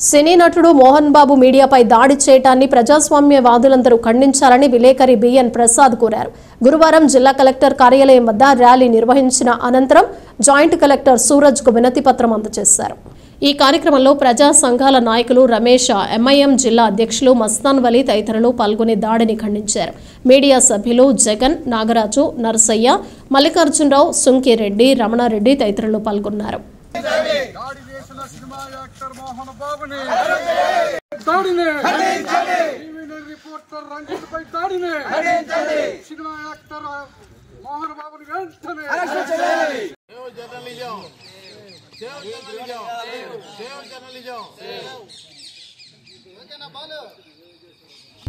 సినీ నటుడు మోహన్ బాబు మీడియాపై దాడి చేయటాన్ని ప్రజాస్వామ్యవాదులందరూ ఖండించాలని విలేకరి బిఎన్ ప్రసాద్ కోరారు. గురువారం జిల్లా కలెక్టర్ కార్యాలయం వద్ద ర్యాలీ నిర్వహించిన అనంతరం జాయింట్ కలెక్టర్ సూరజ్కు వినతి పత్రం అందజేశారు. ఈ కార్యక్రమంలో ప్రజా సంఘాల నాయకులు రమేష్, ఎంఐఎం జిల్లా అధ్యక్షులు మస్తాన్ వలీ తదితరులు పాల్గొని దాడిని ఖండించారు. మీడియా సభ్యులు జగన్, నాగరాజు, నరసయ్య, మల్లికార్జునరావు, సుంకిరెడ్డి, రమణారెడ్డి తదితరులు పాల్గొన్నారు.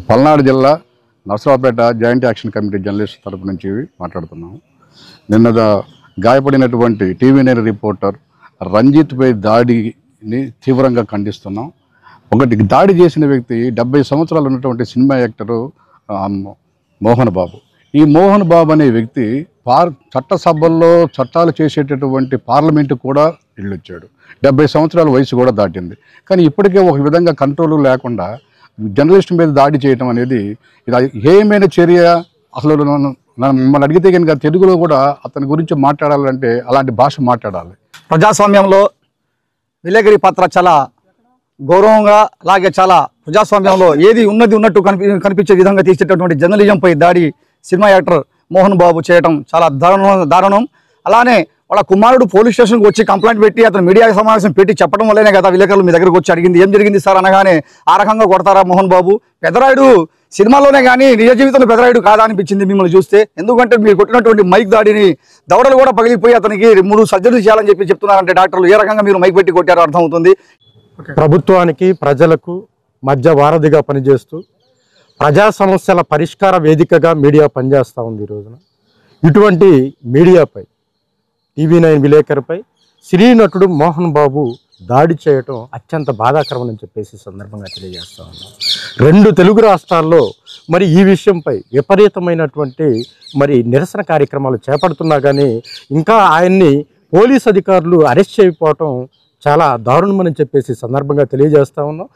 పల్నాడు జిల్లా Narasaraopet joint action committee journalist తరపు నుంచి మాట్లాడుతున్నాము. నిన్న గాయపడినటువంటి టీవీ9 రిపోర్టర్ రంజిత్పై దాడిని తీవ్రంగా ఖండిస్తున్నాం. ఒకటి, దాడి చేసిన వ్యక్తి 70 సంవత్సరాలు ఉన్నటువంటి సినిమా యాక్టరు మోహన్ బాబు. ఈ మోహన్ బాబు అనే వ్యక్తి చట్టసభల్లో చట్టాలు చేసేటటువంటి పార్లమెంటు కూడా వెళ్ళొచ్చాడు. 70 సంవత్సరాల వయసు కూడా దాటింది. కానీ ఇప్పటికే ఒక విధంగా కంట్రోల్ లేకుండా జర్నలిస్ట్ మీద దాడి చేయటం అనేది ఇది ఏమైనా చర్య? అసలు మమ్మల్ని అడిగితే కనుక తెలుగులో కూడా అతని గురించి మాట్లాడాలంటే అలాంటి భాష మాట్లాడాలి. ప్రజాస్వామ్యంలో విలేకరి పాత్ర చాలా గౌరవంగా, అలాగే చాలా ప్రజాస్వామ్యంలో ఏది ఉన్నట్టు కనిపించే విధంగా తీసేటటువంటి జర్నలిజంపై దాడి సినిమా యాక్టర్ మోహన్ బాబు చేయడం చాలా దారుణం. అలానే వాళ్ళ కుమారుడు పోలీస్ స్టేషన్కి వచ్చి కంప్లైంట్ పెట్టి అతను మీడియా సమావేశం పెట్టి చెప్పడం వల్లనే కదా విలేకరులు మీ దగ్గరకు వచ్చి అడిగింది. ఏం జరిగింది సార్ అనగానే ఆ రకంగా కొడతారా మోహన్ బాబు? పెదరాయుడు సినిమాలోనే కానీ నిజ జీవితంలో పెదరాయుడు కాదా అనిపించింది మిమ్మల్ని చూస్తే. ఎందుకంటే మీరు కొట్టినటువంటి మైక్ దాడిని దవడలు కూడా పగిలిపోయి అతనికి 3 సర్జరీలు చేయాలని చెప్తున్నారంటే డాక్టర్లు ఏ రకంగా మీరు మైక్ పెట్టి కొట్టారో అర్థమవుతుంది. ప్రభుత్వానికి ప్రజలకు మధ్య వారధిగా పనిచేస్తూ ప్రజా సమస్యల పరిష్కార వేదికగా మీడియా పనిచేస్తూ ఉంది. ఈ రోజున ఇటువంటి మీడియాపై, టీవీ9 విలేకరిపై సినీ నటుడు మోహన్ బాబు దాడి చేయటం అత్యంత బాధాకరమని చెప్పేసి సందర్భంగా తెలియజేస్తా ఉన్నాం. 2 తెలుగు రాష్ట్రాల్లో మరి ఈ విషయంపై విపరీతమైనటువంటి నిరసన కార్యక్రమాలు చేపడుతున్నా కానీ ఇంకా ఆయన్ని పోలీస్ అధికారులు అరెస్ట్ చేయకపోవటం చాలా దారుణమని చెప్పేసి సందర్భంగా తెలియజేస్తా ఉన్నాం.